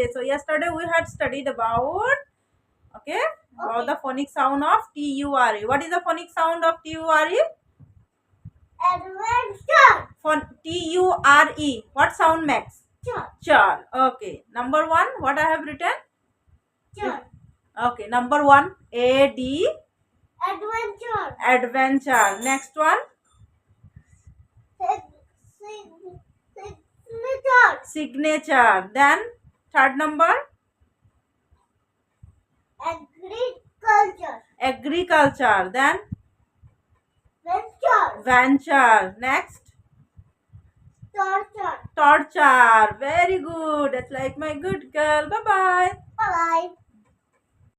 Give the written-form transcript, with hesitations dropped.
Okay, so yesterday we had studied about about the phonic sound of T-U-R-E. What is the phonic sound of T-U-R-E? Adventure. T-U-R-E. What sound makes? Char. Okay. Number one, what I have written? Char. Okay. Number one, A-D. Adventure. Adventure. Next one? Signature. Signature. Then, third number? Agriculture. Agriculture. Then, Venture. venture. Next? Torture. Torture. Very good. That's like my good girl. Bye-bye. Bye.